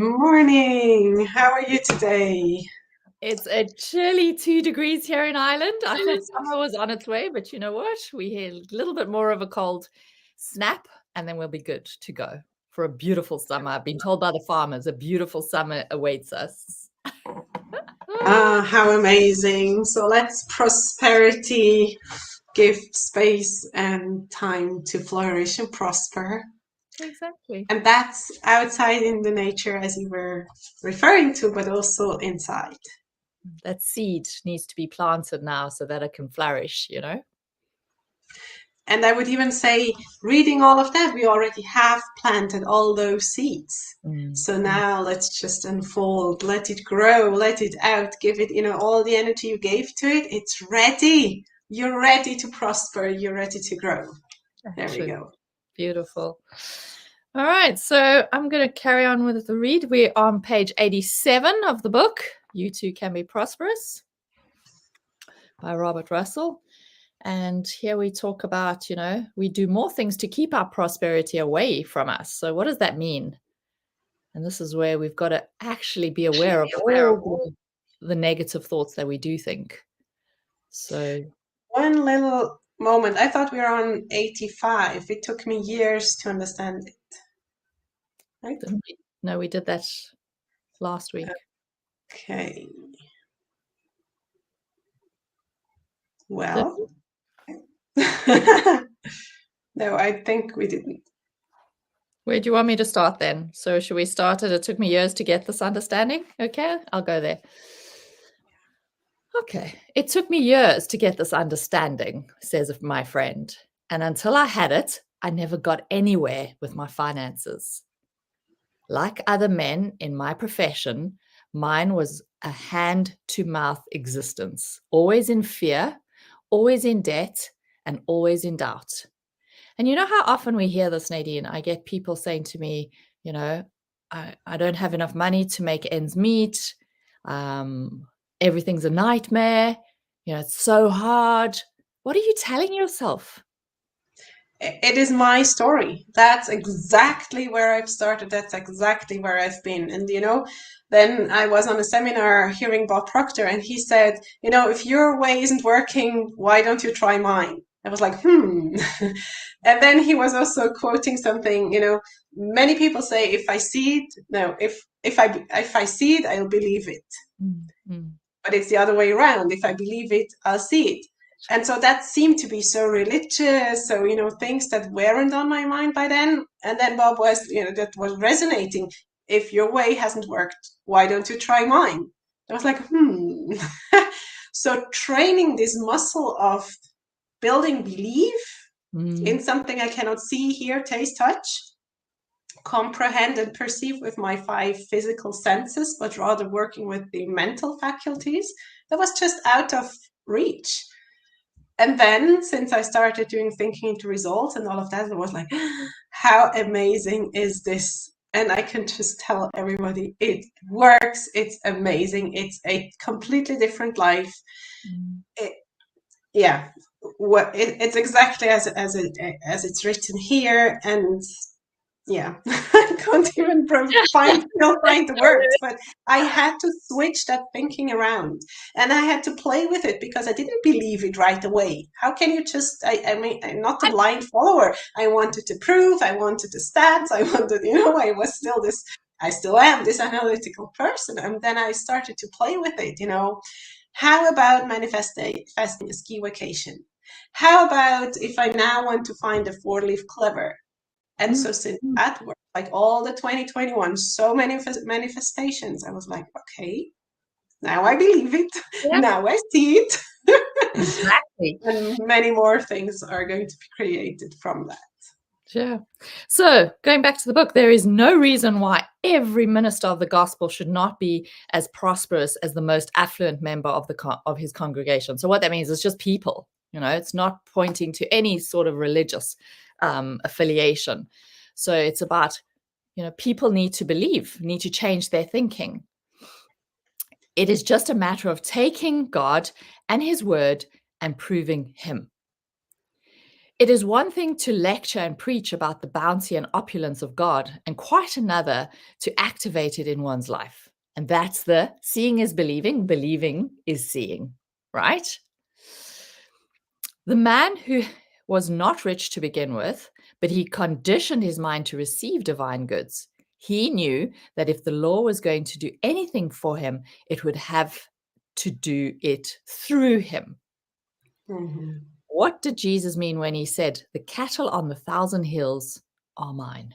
Morning. How are you today? It's a chilly 2 degrees here in Ireland. I thought summer was on its way, but you know what? We had a little bit more of a cold snap, and then we'll be good to go for a beautiful summer. I've been told by the farmers a beautiful summer awaits us. Ah, how amazing. So let's prosperity give space and time to flourish and prosper. Exactly. And that's outside in the nature as you were referring to, but also inside. That seed needs to be planted now so that it can flourish. And I would even say, reading all of that, we already have planted all those seeds. So now let's just unfold, let it grow, let it out, give it, all the energy you gave to it. It's ready. You're ready to prosper. You're ready to grow. There we go. Beautiful. All right, so I'm going to carry on with the read. We're on page 87 of the book, You Too Can Be Prosperous, by Robert Russell. And here we talk about, we do more things to keep our prosperity away from us. So what does that mean? And this is where we've got to actually be aware of all the negative thoughts that we do think. So one little moment. I thought we were on 85. It took me years to understand it. Right? No, we did that last week. Okay. Well, no, I think we didn't. Where do you want me to start then? So should we start it? It took me years to get this understanding. Okay, I'll go there. Okay, it took me years to get this understanding, says my friend. And until I had it, I never got anywhere with my finances. Like other men in my profession, mine was a hand-to-mouth existence, always in fear, always in debt, and always in doubt. And you know how often we hear this, Nadine? I get people saying to me, I don't have enough money to make ends meet. Everything's a nightmare. It's so hard. What are you telling yourself? It is my story. That's exactly where I've started. That's exactly where I've been. And, then I was on a seminar hearing Bob Proctor, and he said, if your way isn't working, why don't you try mine? I was like, And then he was also quoting something, many people say, if I see it, no, if I see it, I'll believe it. Mm-hmm. But it's the other way around. If I believe it, I'll see it. And so that seemed to be so religious. So, things that weren't on my mind by then. And then Bob was, that was resonating. If your way hasn't worked, why don't you try mine? I was like, So training this muscle of building belief in something I cannot see, hear, taste, touch, comprehend and perceive with my 5 physical senses, but rather working with the mental faculties, that was just out of reach. And then since I started doing thinking into results and all of that, it was like, how amazing is this? And I can just tell everybody it works. It's amazing. It's a completely different life. It's exactly as it's written here. And yeah, I can't even find the words, but I had to switch that thinking around, and I had to play with it because I didn't believe it right away. How can you just, I mean, I'm not a blind follower. I wanted to prove, I wanted the stats, I wanted, I was still this, I still am this analytical person. And then I started to play with it, How about manifesting a ski vacation? How about if I now want to find a 4-leaf clover? And so since that worked, like all the 2021, so many manifestations, I was like, okay, now I believe it. Yeah. Now I see it. Exactly. And many more things are going to be created from that. Sure. So going back to the book, there is no reason why every minister of the gospel should not be as prosperous as the most affluent member of his congregation. So what that means is just people. It's not pointing to any sort of religious affiliation. So it's about, people need to believe, need to change their thinking. It is just a matter of taking God and his word and proving him. It is one thing to lecture and preach about the bounty and opulence of God, and quite another to activate it in one's life. And that's the seeing is believing, believing is seeing, right? The man who was not rich to begin with, but he conditioned his mind to receive divine goods. He knew that if the law was going to do anything for him, it would have to do it through him. Mm-hmm. What did Jesus mean when he said, "The cattle on the 1,000 hills are mine"?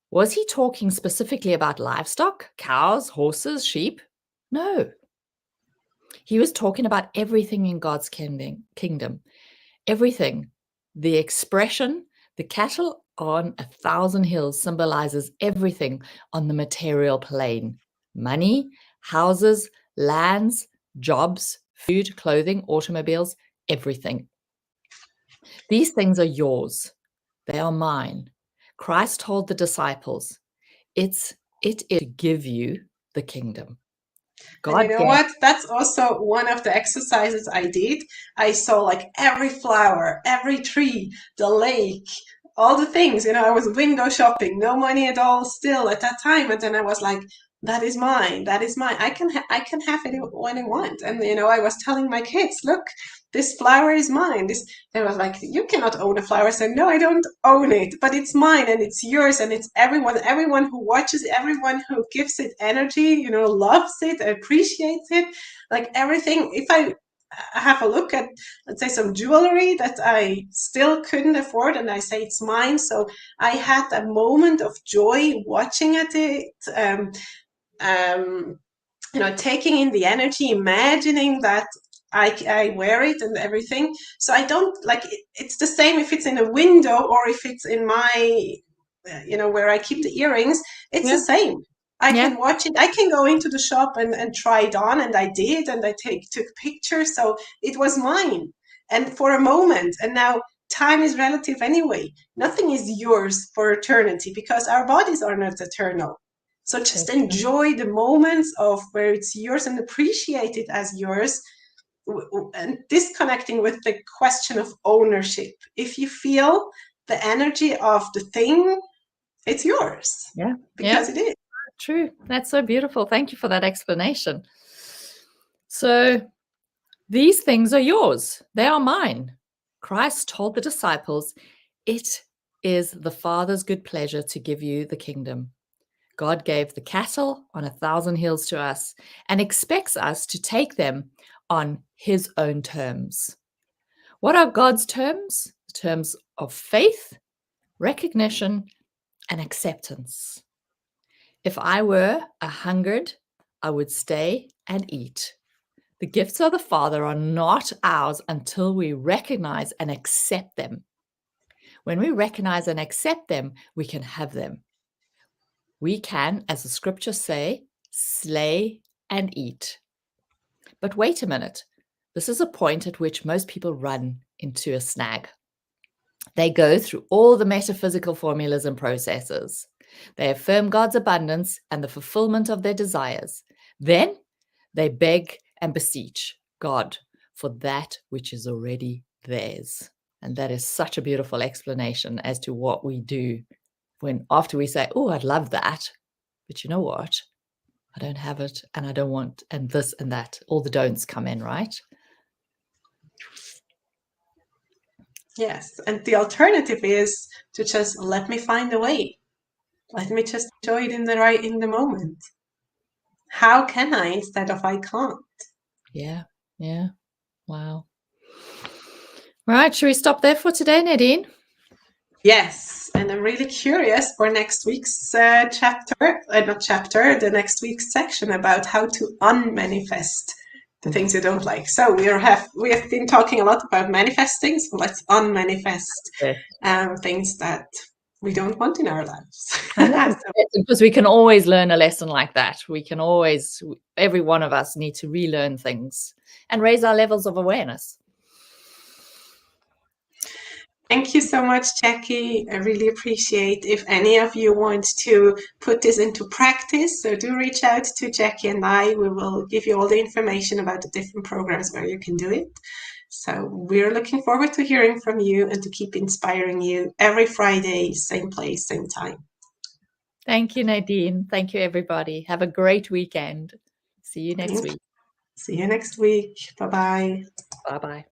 Was he talking specifically about livestock, cows, horses, sheep? No. He was talking about everything in God's kingdom. Everything. The expression, the cattle on 1,000 hills, symbolizes everything on the material plane: money, houses, lands, jobs, food, clothing, automobiles, everything. These things are yours. They are mine. Christ told the disciples, it is to give you the kingdom. And you God know gave. what? That's also one of the exercises I did. I saw like every flower, every tree, the lake, all the things. I was window shopping, no money at all still at that time. And then I was like, that is mine. That is mine. I can have it when I want. And I was telling my kids, look, this flower is mine. They was like, you cannot own a flower. I said, no, I don't own it, but it's mine and it's yours and it's everyone who watches it, everyone who gives it energy, loves it, appreciates it, like everything. If I have a look at, let's say, some jewelry that I still couldn't afford and I say it's mine. So I had a moment of joy watching at it, taking in the energy, imagining that I wear it and everything. So I don't like it. It's the same if it's in a window or if it's in my, where I keep the earrings. It's the Yeah. same. I Yeah. can watch it. I can go into the shop and try it on, and I did, and I took pictures. So it was mine, and for a moment. And now time is relative anyway. Nothing is yours for eternity because our bodies are not eternal. So just enjoy the moments of where it's yours and appreciate it as yours, and disconnecting with the question of ownership. If you feel the energy of the thing, it's yours. Yeah. Because it is. True. That's so beautiful. Thank you for that explanation. So these things are yours. They are mine. Christ told the disciples, it is the Father's good pleasure to give you the kingdom. God gave the cattle on 1,000 hills to us and expects us to take them on his own terms. What are God's terms? Terms of faith, recognition, and acceptance. If I were hungered, I would stay and eat. The gifts of the Father are not ours until we recognize and accept them. When we recognize and accept them, we can have them. We can, as the scriptures say, slay and eat. But wait a minute. This is a point at which most people run into a snag. They go through all the metaphysical formulas and processes. They affirm God's abundance and the fulfillment of their desires. Then they beg and beseech God for that which is already theirs. And that is such a beautiful explanation as to what we do when after we say, oh, I'd love that, but you know what? I don't have it and I don't want, and this and that. All the don'ts come in, right? Yes. And the alternative is to just let me find a way. Let me just enjoy it in the moment. How can I instead of I can't? Yeah. Yeah. Wow. Right. Should we stop there for today, Nadine? Yes, and I'm really curious for next week's the next week's section about how to unmanifest the things you don't like. So we have been talking a lot about manifesting, so let's unmanifest things that we don't want in our lives. Because we can always learn a lesson like that. Every one of us need to relearn things and raise our levels of awareness. Thank you so much, Jackie. I really appreciate if any of you want to put this into practice. So do reach out to Jackie and I. We will give you all the information about the different programs where you can do it. So we're looking forward to hearing from you and to keep inspiring you every Friday, same place, same time. Thank you, Nadine. Thank you, everybody. Have a great weekend. See you next week. See you next week. Bye-bye. Bye-bye.